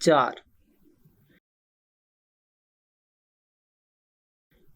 4।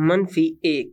-1।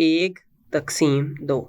1/2,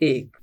1,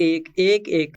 1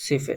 0।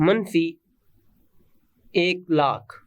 -1,00,000,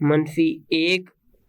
-1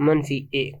-1।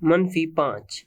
-5।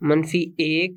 -1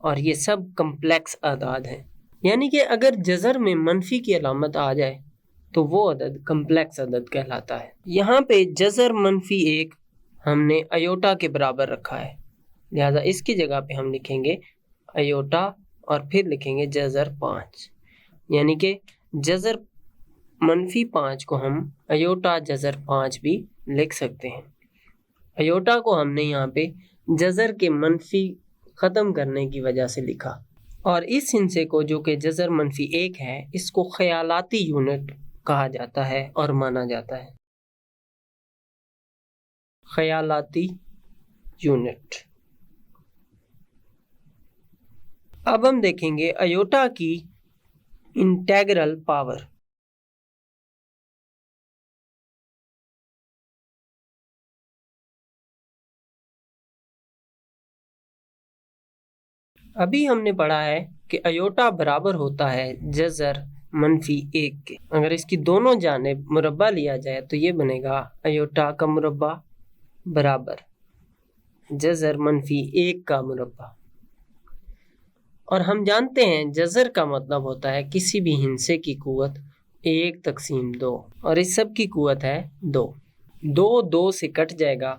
اور یہ سب کمپلیکس اعداد ہیں، یعنی کہ اگر جذر میں منفی کی علامت آ جائے تو وہ عدد کمپلیکس عدد کہلاتا ہے۔ یہاں پہ جذر -1 ہم نے ایوٹا کے برابر رکھا ہے، لہٰذا اس کی جگہ پہ ہم لکھیں گے ایوٹا اور پھر لکھیں گے جذر 5، یعنی کہ جذر -5 کو ہم ایوٹا جذر 5 بھی لکھ سکتے ہیں۔ ایوٹا کو ہم نے یہاں پہ جذر کے منفی ختم کرنے کی وجہ سے لکھا، اور اس ہندسے کو جو کہ جذر -1 ہے اس کو خیالاتی یونٹ کہا جاتا ہے اور مانا جاتا ہے، خیالاتی یونٹ۔ اب ہم دیکھیں گے ایوٹا کی انٹیگرل پاور۔ ابھی ہم نے پڑھا ہے کہ ایوٹا برابر ہوتا ہے جذر -1 کے۔ اگر اس کی دونوں جانب مربع لیا جائے تو یہ بنے گا ایوٹا کا مربع برابر جذر -1 کا مربع، اور ہم جانتے ہیں جذر کا مطلب ہوتا ہے کسی بھی ہندسے کی قوت 1/2، اور اس سب کی قوت ہے 2۔ 2 سے کٹ جائے گا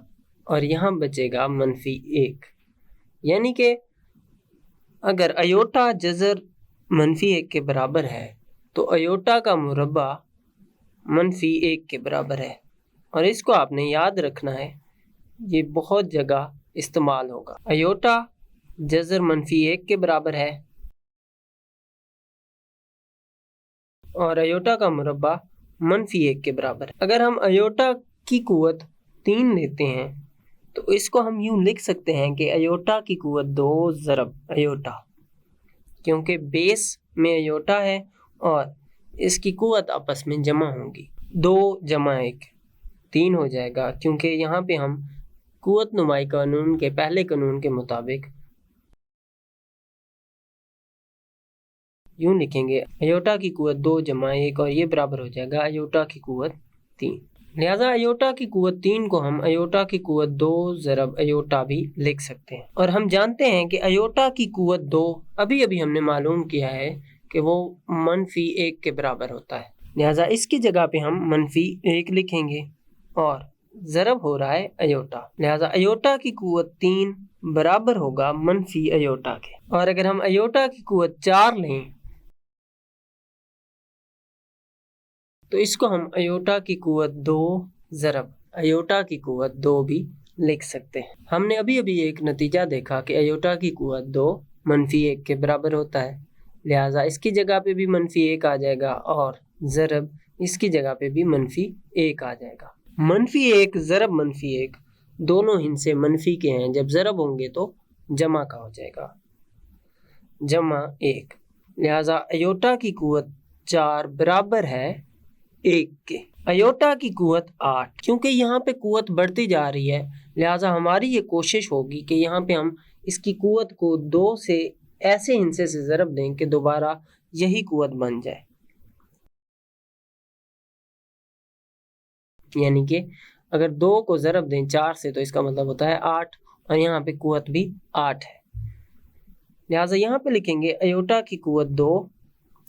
اور یہاں بچے گا -1، یعنی کہ اگر ایوٹا جذر -1 کے برابر ہے تو ایوٹا کا مربع -1 کے برابر ہے، اور اس کو آپ نے یاد رکھنا ہے، یہ بہت جگہ استعمال ہوگا۔ ایوٹا جذر -1 کے برابر ہے اور ایوٹا کا مربع -1 کے برابر ہے۔ اگر ہم ایوٹا کی قوت 3 لیتے ہیں تو اس کو ہم یوں لکھ سکتے ہیں کہ ایوٹا کی قوت 2 ضرب ایوٹا، کیونکہ بیس میں ایوٹا ہے اور اس کی قوت آپس میں جمع ہوگی، 2 + 1 3 ہو جائے گا، کیونکہ یہاں پہ ہم قوت نمائی قانون کے پہلے قانون کے مطابق یوں لکھیں گے ایوٹا کی قوت 2 + 1 اور یہ برابر ہو جائے گا ایوٹا کی قوت 3۔ لہٰذا ایوٹا کی قوت 3 کو ہم ایوٹا کی قوت 2 ضرب ایوٹا بھی لکھ سکتے ہیں، اور ہم جانتے ہیں کہ ایوٹا کی قوت 2 ابھی ہم نے معلوم کیا ہے کہ وہ -1 کے برابر ہوتا ہے، لہٰذا اس کی جگہ پہ ہم -1 لکھیں گے اور ضرب ہو رہا ہے ایوٹا، لہٰذا ایوٹا کی قوت 3 برابر ہوگا -ایوٹا کے۔ اور اگر ہم ایوٹا کی قوت 4 لیں تو اس کو ہم ایوٹا کی قوت 2 ضرب ایوٹا کی قوت 2 بھی لکھ سکتے ہیں۔ ہم نے ابھی ایک نتیجہ دیکھا کہ ایوٹا کی قوت 2 -1 کے برابر ہوتا ہے، لہٰذا اس کی جگہ پہ بھی -1 آ جائے گا اور ضرب اس کی جگہ پہ بھی -1 آ جائے گا۔ -1 ضرب -1 دونوں ہندسے منفی کے ہیں، جب ضرب ہوں گے تو جمع کا ہو جائے گا، جمع 1، لہٰذا ایوٹا کی قوت 4 برابر ہے 1 کے۔ ایوٹا کی قوت 8، کیونکہ یہاں پہ قوت بڑھتی جا رہی ہے، لہٰذا ہماری یہ کوشش ہوگی کہ یہاں پہ ہم اس کی قوت کو 2 سے ایسے ہندسے سے ضرب دیں کہ دوبارہ یہی قوت بن جائے، یعنی کہ اگر 2 کو ضرب دیں 4 سے تو اس کا مطلب ہوتا ہے 8، اور یہاں پہ قوت بھی 8 ہے، لہٰذا یہاں پہ لکھیں گے ایوٹا کی قوت 2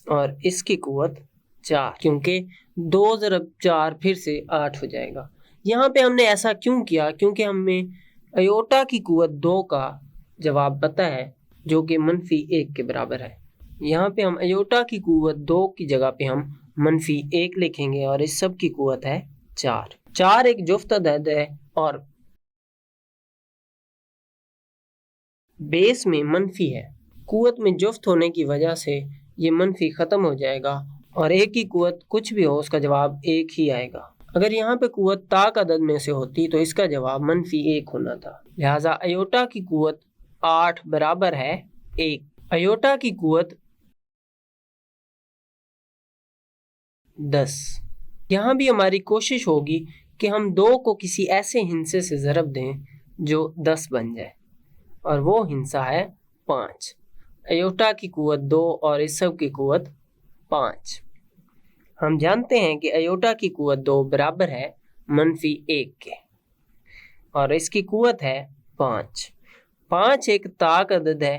اور اس کی قوت 4، کیونکہ 2 ضرب 4 پھر سے 8 ہو جائے گا۔ یہاں پہ ہم نے ایسا کیوں کیا؟ کیونکہ ہمیں ایوٹا کی قوت 2 کا جواب پتہ ہے جو کہ -1 کے برابر ہے، یہاں پہ ہم ایوٹا کی قوت 2 کی جگہ پہ ہم -1 لکھیں گے اور اس سب کی قوت ہے 4۔ 4 ایک جفت عدد ہے اور بیس میں منفی ہے، قوت میں جفت ہونے کی وجہ سے یہ منفی ختم ہو جائے گا اور ایک کی قوت کچھ بھی ہو اس کا جواب 1 ہی آئے گا۔ اگر یہاں پہ قوت طاق عدد میں سے ہوتی تو اس کا جواب -1 ہونا تھا، لہٰذا ایوٹا کی قوت 8 برابر ہے 1۔ ایوٹا کی قوت 10، یہاں بھی ہماری کوشش ہوگی کہ ہم 2 کو کسی ایسے ہندسے سے ضرب دیں جو 10 بن جائے، اور وہ ہندسہ ہے 5۔ ایوٹا کی قوت 2 اور اس سب کی قوت 5۔ ہم جانتے ہیں کہ ایوٹا کی قوت 2 برابر ہے -1 کے اور اس کی قوت ہے 5۔ 5 ایک طاق عدد ہے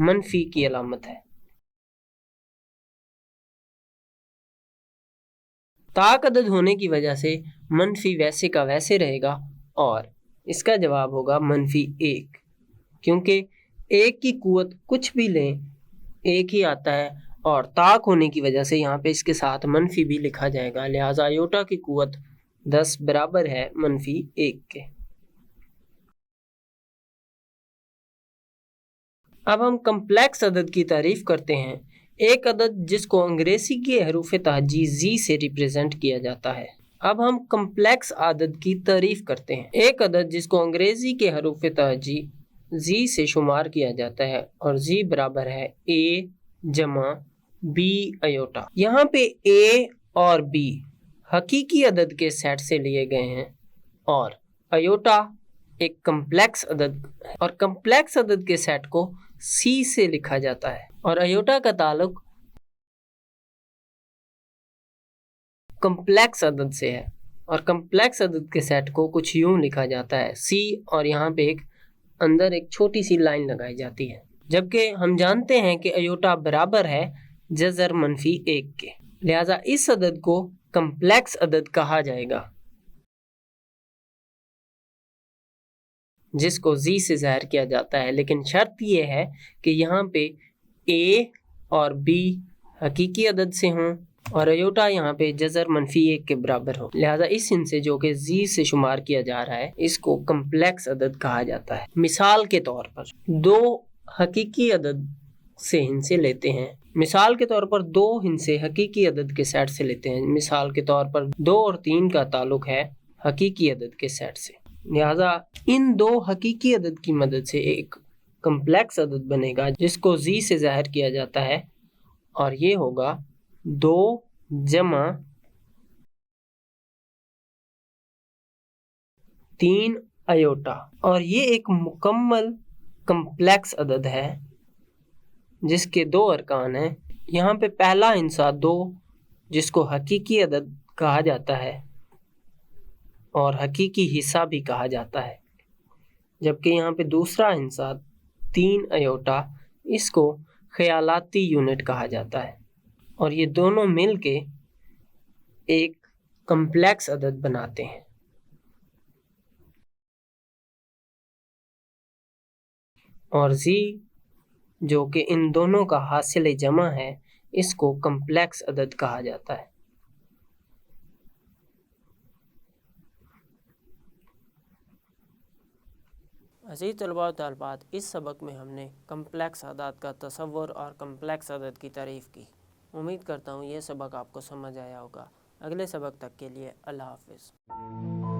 منفی کی علامت ہے۔ طاق عدد ہونے کی وجہ سے منفی ویسے کا ویسے رہے گا اور اس کا جواب ہوگا -1، کیونکہ ایک کی قوت کچھ بھی لیں ایک ہی آتا ہے اور طاق ہونے کی وجہ سے یہاں پہ اس کے ساتھ منفی بھی لکھا جائے گا، لہٰذا آیوٹا کی قوت 10 برابر ہے -1 کے۔ اب ہم کمپلیکس عدد کی تعریف کرتے ہیں، ایک عدد جس کو انگریزی کے حروف تہجی زی سے ریپریزنٹ کیا جاتا ہے۔ اب ہم کمپلیکس عدد کی تعریف کرتے ہیں، ایک عدد جس کو انگریزی کے حروف تہجی زی سے شمار کیا جاتا ہے اور زی برابر ہے A جمع B ایوٹا۔ یہاں پہ A اور B حقیقی عدد کے سیٹ سے لیے گئے ہیں اور ایوٹا ایک کمپلیکس عدد ہے اور کمپلیکس عدد کے سیٹ کو C سے لکھا جاتا ہے اور ایوٹا کا تعلق کمپلیکس عدد سے ہے اور کمپلیکس عدد کے سیٹ کو کچھ یوں لکھا جاتا ہے C اور یہاں پہ اندر ایک چھوٹی سی لائن لگائی جاتی ہے، جبکہ ہم جانتے ہیں کہ ایوٹا برابر ہے جذر -1 کے، لہٰذا اس عدد کو کمپلیکس عدد کہا جائے گا جس کو زی سے ظاہر کیا جاتا ہے، لیکن شرط یہ ہے کہ یہاں پہ A اور B حقیقی عدد سے ہوں اور ایوٹا یہاں پہ جذر -1 کے برابر ہو، لہٰذا اس ہندسے جو کہ زی سے شمار کیا جا رہا ہے اس کو کمپلیکس عدد کہا جاتا ہے۔ مثال کے طور پر دو حقیقی عدد سے ہندسے لیتے ہیں، مثال کے طور پر 2 ہندسے حقیقی عدد کے سیٹ سے لیتے ہیں، مثال کے طور پر 2 اور 3 کا تعلق ہے حقیقی عدد کے سیٹ سے، لہٰذا ان 2 حقیقی عدد کی مدد سے ایک کمپلیکس عدد بنے گا جس کو زی سے ظاہر کیا جاتا ہے اور یہ ہوگا 2 جمع 3 ایوٹا، اور یہ ایک مکمل کمپلیکس عدد ہے جس کے 2 ارکان ہیں۔ یہاں پہ پہلا ہندسہ 2 جس کو حقیقی عدد کہا جاتا ہے اور حقیقی حصہ بھی کہا جاتا ہے، جبکہ یہاں پہ دوسرا ہندسہ 3 ایوٹا اس کو خیالاتی یونٹ کہا جاتا ہے اور یہ دونوں مل کے ایک کمپلیکس عدد بناتے ہیں۔ اور زی جو کہ ان دونوں کا حاصل جمع ہے اس کو کمپلیکس عدد کہا جاتا ہے۔ عزیز طلباء و طالبات، اس سبق میں ہم نے کمپلیکس اعداد کا تصور اور کمپلیکس عدد کی تعریف کی۔ امید کرتا ہوں یہ سبق آپ کو سمجھ آیا ہوگا۔ اگلے سبق تک کے لیے اللہ حافظ۔